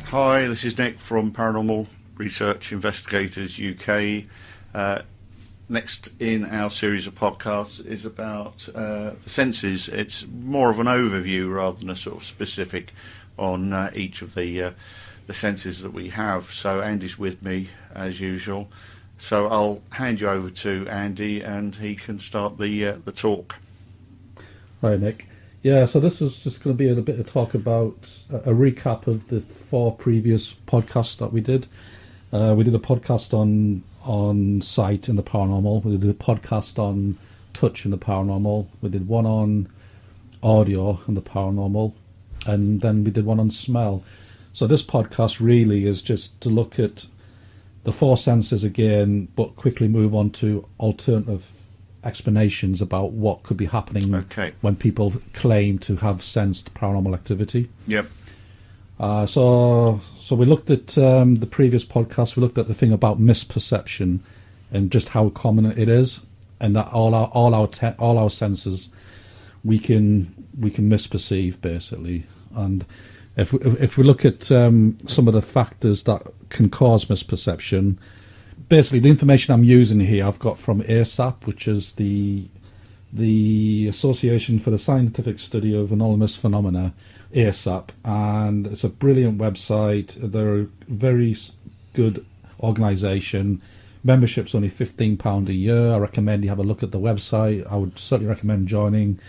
Hi, this is Nick from Paranormal Research Investigators UK. Next in our series of podcasts is about the senses. It's more of an overview rather than a sort of specific on each of the senses that we have. So Andy's with me as usual. So I'll hand you over to Andy and he can start the talk. Hi Nick. Yeah, so this is just going to be a bit of talk about a recap of the 4 previous podcasts that we did. We did a podcast on sight in the paranormal. We did a podcast on touch in the paranormal. We did one on audio in the paranormal. And then we did one on smell. So this podcast really is just to look at the 4 senses again, but quickly move on to alternative explanations about what could be happening when people claim to have sensed paranormal activity. Yep. So we looked at the previous podcast. We looked at the thing about misperception and just how common it is, and that all our senses we can misperceive basically. And if we look at some of the factors that can cause misperception. Basically, the information I'm using here I've got from ASAP, which is the Association for the Scientific Study of Anomalous Phenomena, ASAP, and it's a brilliant website. They're a very good organisation. Membership's only £15 a year. I recommend you have a look at the website. I would certainly recommend joining.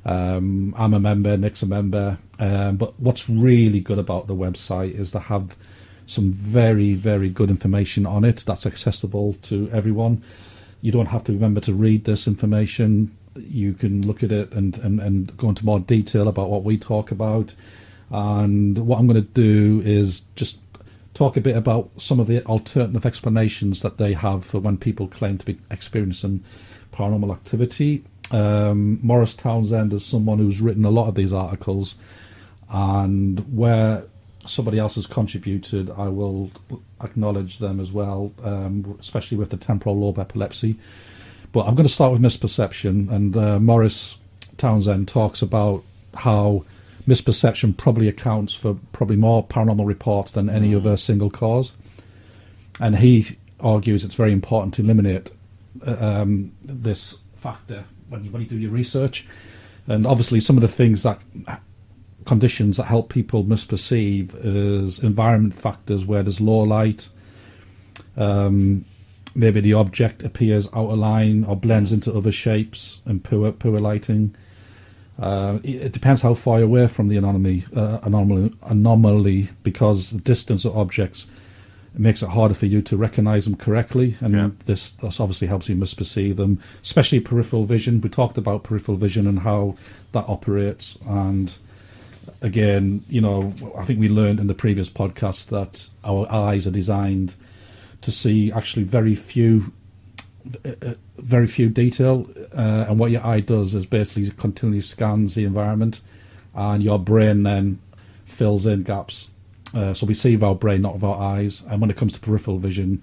I'm a member, Nick's a member, but what's really good about the website is to have some very, very good information on it that's accessible to everyone. You don't have to remember to read this information. You can look at it and go into more detail about what we talk about. And what I'm going to do is just talk a bit about some of the alternative explanations that they have for when people claim to be experiencing paranormal activity. Maurice Townsend is someone who's written a lot of these articles, and where somebody else has contributed, I will acknowledge them as well, especially with the temporal lobe epilepsy. But I'm going to start with misperception, and Maurice Townsend talks about how misperception probably accounts for probably more paranormal reports than any other single cause. And he argues it's very important to eliminate this factor when you do your research. And obviously some of the things that conditions that help people misperceive is environment factors where there's low light, maybe the object appears out of line or blends into other shapes, and poor lighting. It depends how far away from the anomaly, because the distance of objects makes it harder for you to recognize them correctly, and this obviously helps you misperceive them, especially peripheral vision. We talked about peripheral vision and how that operates, and again, I think we learned in the previous podcast that our eyes are designed to see actually very few detail, and what your eye does is basically continually scans the environment, and your brain then fills in gaps. So we see with our brain, not with our eyes. And when it comes to peripheral vision,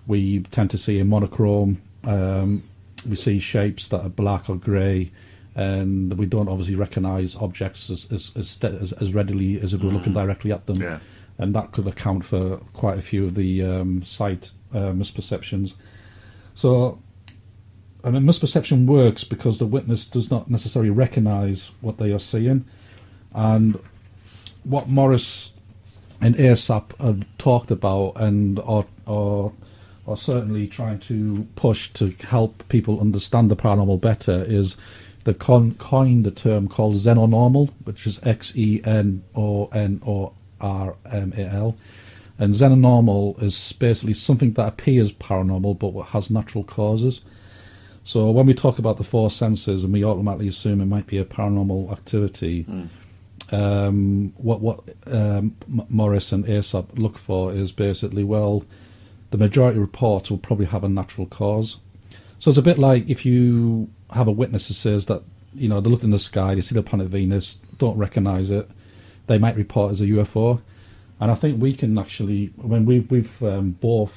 we tend to see a monochrome. We see shapes that are black or grey, and we don't obviously recognise objects as readily as if we're looking directly at them. Yeah. And that could account for quite a few of the sight misperceptions. So, misperception works because the witness does not necessarily recognise what they are seeing. And what Maurice and ASAP have talked about and are certainly trying to push to help people understand the paranormal better is they've coined the term called xenonormal, which is XENONORMAL. And xenonormal is basically something that appears paranormal but has natural causes. So when we talk about the 4 senses and we automatically assume it might be a paranormal activity, what Maurice and ASAP look for is basically, well, the majority of reports will probably have a natural cause. So it's a bit like if you have a witness that says that, they look in the sky, they see the planet Venus, don't recognise it, they might report as a UFO. And I think we can actually, we've both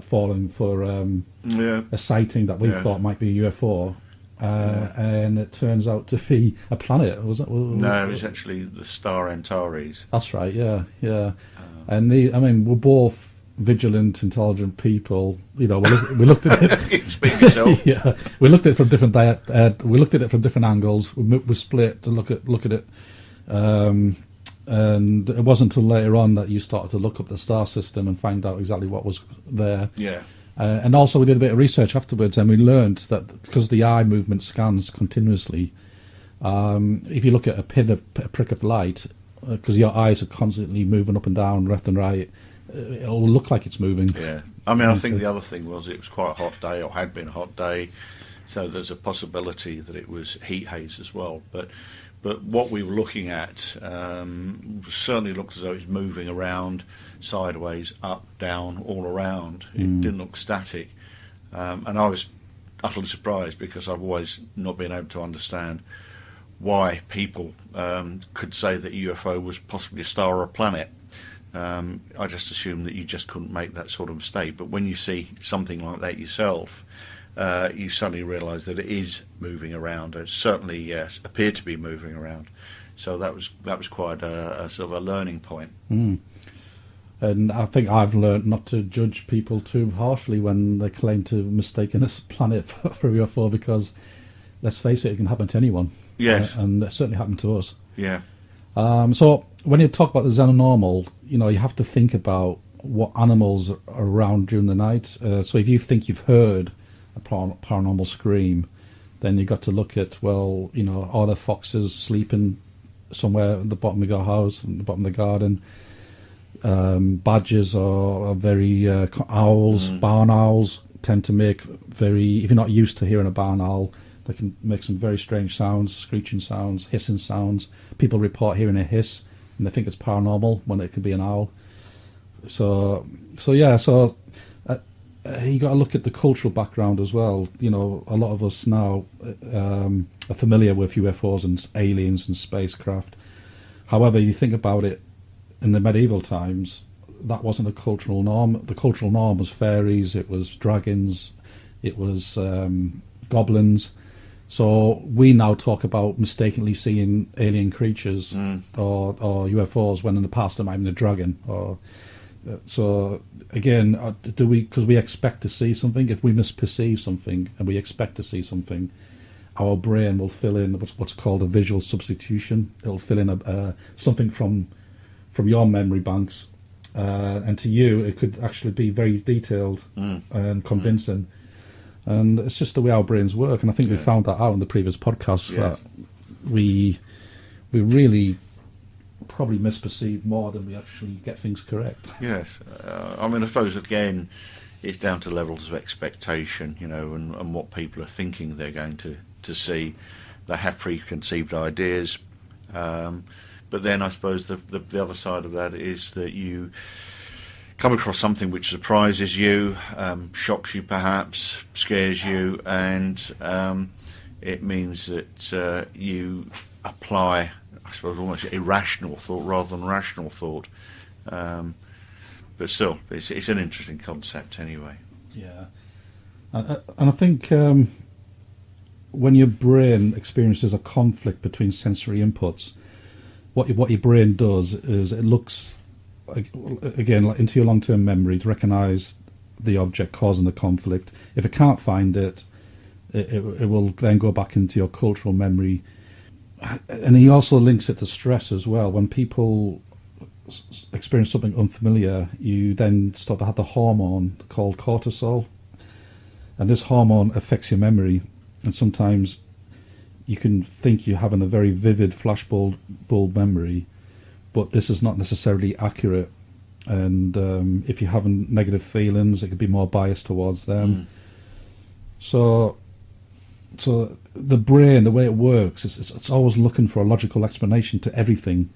fallen for a sighting that we thought might be a UFO, and it turns out to be a planet. Was it? No, it's actually the star Antares. That's right. Yeah, yeah. And we're both vigilant, intelligent people. You know, we looked at it. Speak for yourself. Yeah, we looked at it from different we looked at it from different angles. We split to look at it. And it wasn't until later on that you started to look up the star system and find out exactly what was there. Yeah. And also we did a bit of research afterwards, and we learned that because the eye movement scans continuously, if you look at a prick of light, because your eyes are constantly moving up and down, left and right, it'll look like it's moving. Yeah. I mean, I think the other thing was it was quite a hot day, or had been a hot day, so there's a possibility that it was heat haze as well. But what we were looking at certainly looked as though it was moving around, sideways, up, down, all around. It didn't look static. And I was utterly surprised, because I've always not been able to understand why people could say that UFO was possibly a star or a planet. I just assumed that you just couldn't make that sort of mistake. But when you see something like that yourself, you suddenly realise that it is moving around. It certainly, yes, appeared to be moving around. So that was quite a sort of a learning point. And I think I've learned not to judge people too harshly when they claim to mistaken this planet for UFO, because let's face it can happen to anyone. Yes, and it certainly happened to us. Yeah. So when you talk about the xenonormal, you know, you have to think about what animals are around during the night. So if you think you've heard a paranormal scream, then you've got to look at, well, you know, are there foxes sleeping somewhere at the bottom of your house, in the bottom of the garden? Badgers are very owls, barn owls tend to make very, if you're not used to hearing a barn owl, they can make some very strange sounds, screeching sounds, hissing sounds. People report hearing a hiss and they think it's paranormal when it could be an owl. So you got to look at the cultural background as well. You know, a lot of us now are familiar with UFOs and aliens and spacecraft. However, you think about it, in the medieval times, that wasn't a cultural norm. The cultural norm was fairies, it was dragons, it was goblins. So we now talk about mistakenly seeing alien creatures or UFOs, when in the past it might have been a dragon. So again, because we expect to see something, if we misperceive something and we expect to see something, our brain will fill in what's called a visual substitution. It'll fill in something from your memory banks, and to you it could actually be very detailed and convincing. And it's just the way our brains work. And I think we found that out in the previous podcasts, that we really probably misperceive more than we actually get things correct. Yes. I mean, I suppose, again, it's down to levels of expectation, you know, and what people are thinking they're going to see. They have preconceived ideas. But then I suppose the other side of that is that you come across something which surprises you, shocks you perhaps, scares you, and it means that you apply, I suppose, almost irrational thought rather than rational thought. But still, it's an interesting concept anyway. Yeah. And I think when your brain experiences a conflict between sensory inputs, what your brain does is it looks, again, into your long-term memory to recognise the object causing the conflict. If it can't find it, it will then go back into your cultural memory. And he also links it to stress as well. When people experience something unfamiliar, you then start to have the hormone called cortisol. And this hormone affects your memory. And sometimes you can think you're having a very vivid flashbulb memory, but this is not necessarily accurate. And if you're having negative feelings, it could be more biased towards them. So the brain, the way it works, it's always looking for a logical explanation to everything.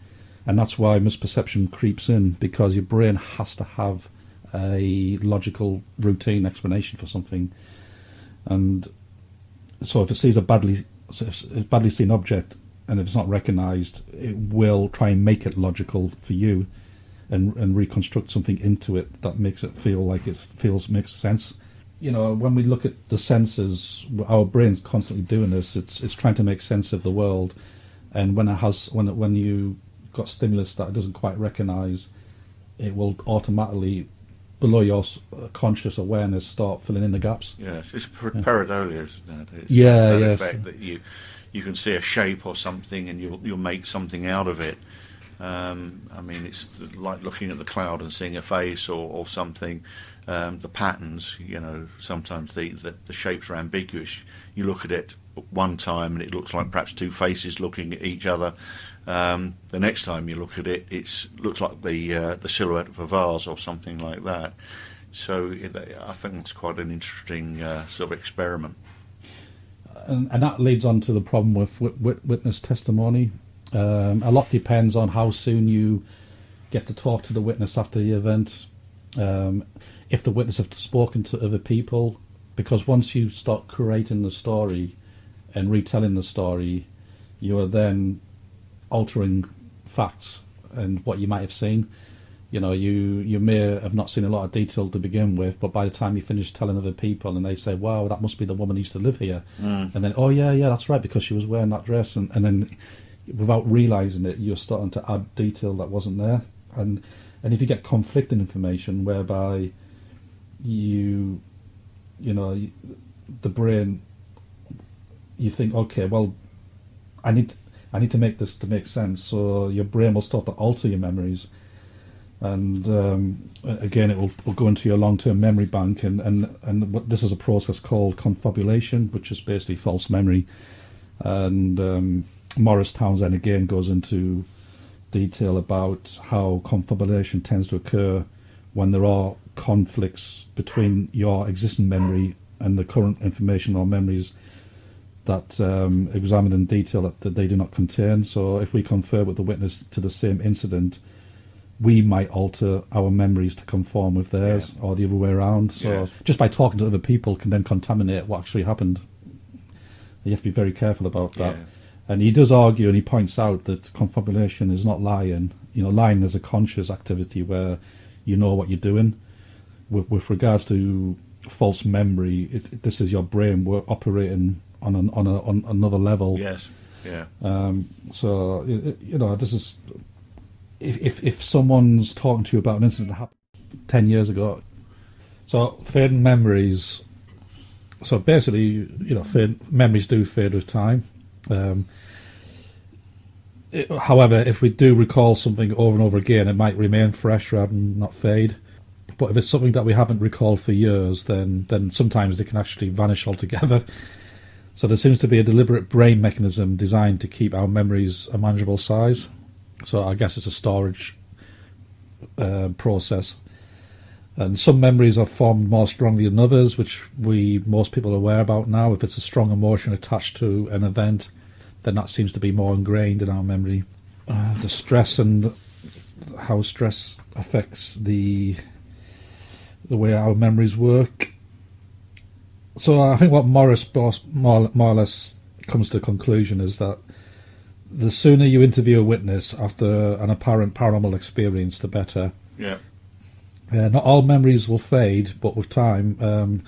And that's why misperception creeps in, because your brain has to have a logical, routine explanation for something. And so if it sees a badly seen object, and if it's not recognised, it will try and make it logical for you, and reconstruct something into it that makes it feel like makes sense. when we look at the senses, our brain's constantly doing this. It's trying to make sense of the world, and when you got stimulus that it doesn't quite recognise, it will automatically, below your conscious awareness, start filling in the gaps. Yes, it's pareidolia, isn't it? It's that effect that you can see a shape or something, and you'll make something out of it. It's like looking at the cloud and seeing a face or something. The patterns, sometimes the shapes are ambiguous. You look at it one time and it looks like perhaps two faces looking at each other. The next time you look at it, it looks like the silhouette of a vase or something like that. So I think it's quite an interesting sort of experiment. And that leads on to the problem with witness testimony. A lot depends on how soon you get to talk to the witness after the event. If the witness have spoken to other people, because once you start curating the story and retelling the story, you are then altering facts and what you might have seen. You may have not seen a lot of detail to begin with, but by the time you finish telling other people and they say, wow, that must be the woman who used to live here. And then, oh yeah, that's right, because she was wearing that dress. And then without realising it, you're starting to add detail that wasn't there. And if you get conflicting information whereby the brain, you think, okay, well, I need to make this to make sense. So your brain will start to alter your memories. And again, it will go into your long-term memory bank, and this is a process called confabulation, which is basically false memory. And Morris Townsend again goes into detail about how confabulation tends to occur when there are conflicts between your existing memory and the current information or memories that examined in detail that they do not contain. So if we confer with the witness to the same incident, we might alter our memories to conform with theirs, or the other way around. So just by talking to other people can then contaminate what actually happened. You have to be very careful about that. Yeah. And he does argue, and he points out that confabulation is not lying. Lying is a conscious activity where you know what you're doing. With regards to false memory, this is your brain operating on another level. Yes. Yeah. This is. If someone's talking to you about an incident that happened 10 years ago, so fading memories. So basically, memories do fade with time. However, if we do recall something over and over again, it might remain fresh rather than not fade. But if it's something that we haven't recalled for years, then sometimes they can actually vanish altogether. So there seems to be a deliberate brain mechanism designed to keep our memories a manageable size. So I guess it's a storage process. And some memories are formed more strongly than others, which most people are aware about now. If it's a strong emotion attached to an event, then that seems to be more ingrained in our memory. The stress and how stress affects the way our memories work. So I think what Morris more or less comes to a conclusion is that the sooner you interview a witness after an apparent paranormal experience, the better. Yeah. Not all memories will fade, but with time,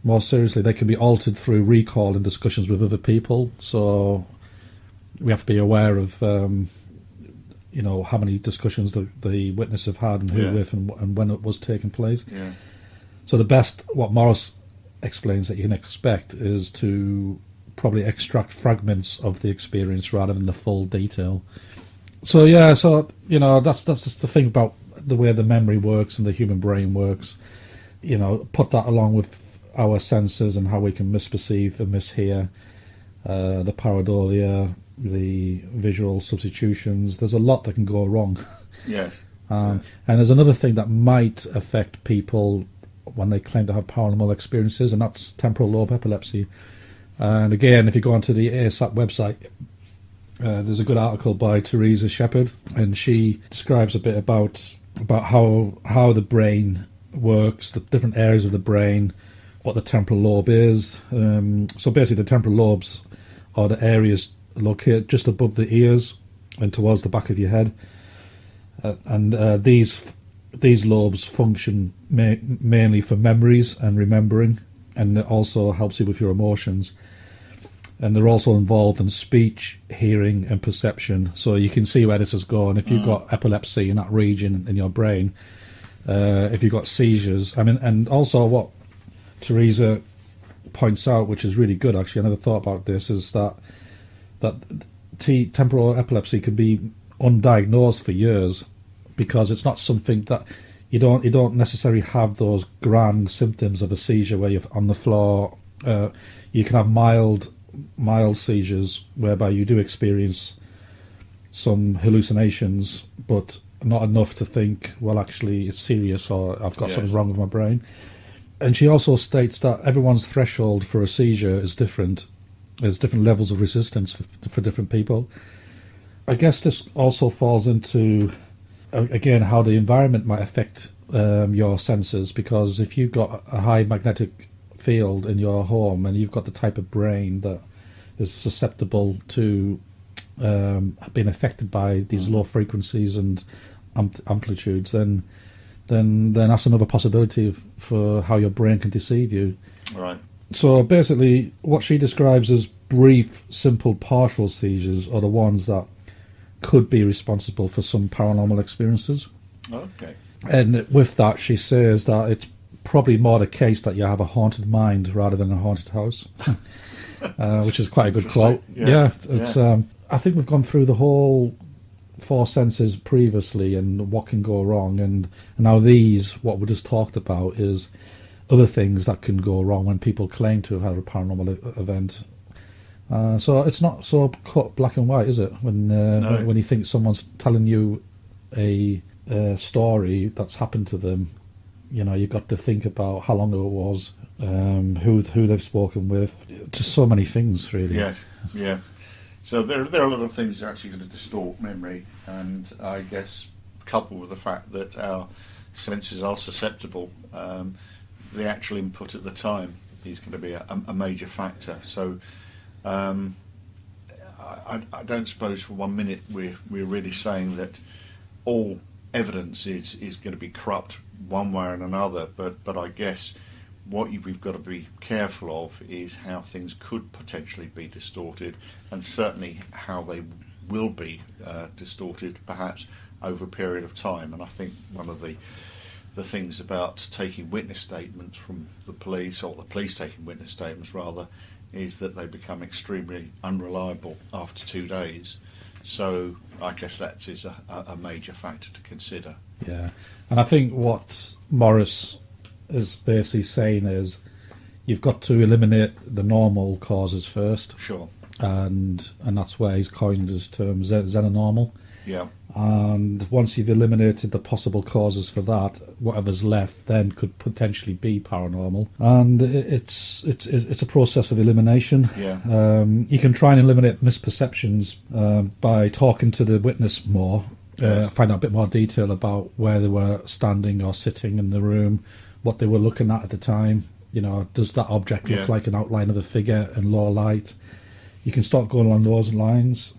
more seriously, they can be altered through recall and discussions with other people. So we have to be aware of, how many discussions the witness have had and who with and when it was taking place. Yeah. So what Morris explains that you can expect is to probably extract fragments of the experience rather than the full detail. So that's just the thing about the way the memory works and the human brain works. Put that along with our senses and how we can misperceive and mishear, the pareidolia, the visual substitutions. There's a lot that can go wrong. Yes. And there's another thing that might affect people when they claim to have paranormal experiences, and that's temporal lobe epilepsy. And again, if you go onto the ASAP website, there's a good article by Teresa Shepherd, and she describes a bit about how the brain works, the different areas of the brain, what the temporal lobe is. So basically, the temporal lobes are the areas located just above the ears and towards the back of your head, and these these lobes function mainly for memories and remembering, and it also helps you with your emotions. And they're also involved in speech, hearing, and perception. So you can see where this is going. If you've got epilepsy in that region in your brain, if you've got seizures, I mean, and also what Teresa points out, which is really good actually, I never thought about this, is that temporal epilepsy can be undiagnosed for years, because it's not something that you don't necessarily have those grand symptoms of a seizure where you're on the floor. You can have mild seizures whereby you do experience some hallucinations, but not enough to think, well, actually it's serious, or I've got something wrong with my brain. And she also states that everyone's threshold for a seizure is different. There's different levels of resistance for different people. I guess this also falls into, again, how the environment might affect your senses, because if you've got a high magnetic field in your home and you've got the type of brain that is susceptible to being affected by these low frequencies and amplitudes, then that's another possibility for how your brain can deceive you. Right. So basically, what she describes as brief, simple, partial seizures are the ones that could be responsible for some paranormal experiences. Okay. And with that, she says that it's probably more the case that you have a haunted mind rather than a haunted house, which is quite a good quote. Yes. Yeah, it's. I think we've gone through the whole four senses previously and what can go wrong, and now what we just talked about is other things that can go wrong when people claim to have had a paranormal event. So it's not so cut black and white, is it? When you think someone's telling you a story that's happened to them, you've got to think about how long ago it was, who they've spoken with, just so many things, really. Yeah. So there are a lot of things that are actually going to distort memory, and I guess coupled with the fact that our senses are susceptible, the actual input at the time is going to be a major factor. So I don't suppose for 1 minute we're really saying that all evidence is going to be corrupt one way or another, but I guess what we've got to be careful of is how things could potentially be distorted, and certainly how they will be distorted perhaps over a period of time. And I think one of the things about taking witness statements from the police, or the police taking witness statements rather, is that they become extremely unreliable after 2 days. So I guess that is a major factor to consider. Yeah, and I think what Morris is basically saying is you've got to eliminate the normal causes first. Sure. And that's where he's coined his term xenonormal. Yeah. And once you've eliminated the possible causes for that, whatever's left then could potentially be paranormal. And it's a process of elimination. Yeah. You can try and eliminate misperceptions by talking to the witness more, find out a bit more detail about where they were standing or sitting in the room, what they were looking at the time. Does that object look like an outline of a figure in low light? You can start going along those lines.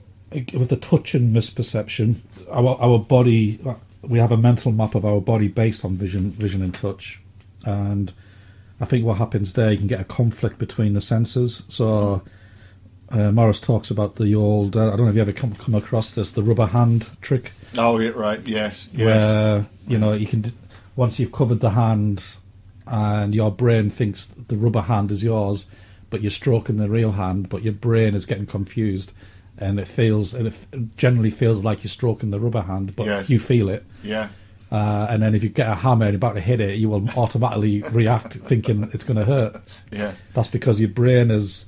With the touch and misperception, our body, we have a mental map of our body based on vision and touch. And I think what happens there, you can get a conflict between the senses. So Morris talks about the old, I don't know if you ever come across this, the rubber hand trick. Oh, yeah, right, yes. Where, you can, once you've covered the hand and your brain thinks the rubber hand is yours, but you're stroking the real hand, but your brain is getting confused. And it generally feels like you're stroking the rubber hand, but you feel it. Yeah. And then if you get a hammer and you're about to hit it, you will automatically react thinking it's going to hurt. Yeah. That's because your brain has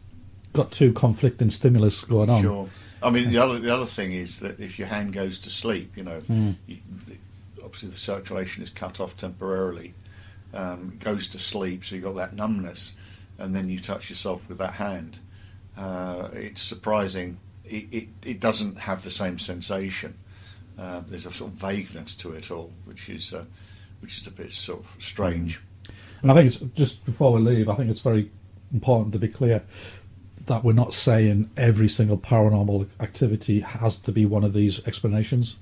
got two conflicting stimulus going on. Sure. I mean, the other thing is that if your hand goes to sleep, obviously the circulation is cut off temporarily. It goes to sleep, so you've got that numbness, and then you touch yourself with that hand. It's surprising. It doesn't have the same sensation. There's a sort of vagueness to it all, which is a bit sort of strange. And I think it's, just before we leave, I think it's very important to be clear that we're not saying every single paranormal activity has to be one of these explanations.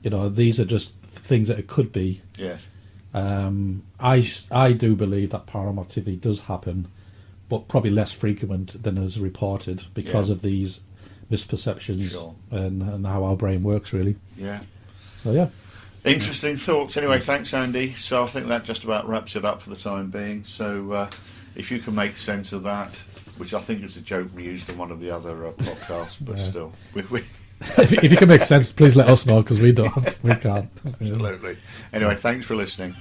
These are just things that it could be. Yes. I do believe that paranormal activity does happen, but probably less frequent than is reported because of these misperceptions and how our brain works, really. Yeah. So, yeah. Interesting thoughts. Anyway, thanks, Andy. So I think that just about wraps it up for the time being. So if you can make sense of that, which I think is a joke we used in one of the other podcasts, but still. If you can make sense, please let us know, because we don't. We can't. Absolutely. Anyway, thanks for listening.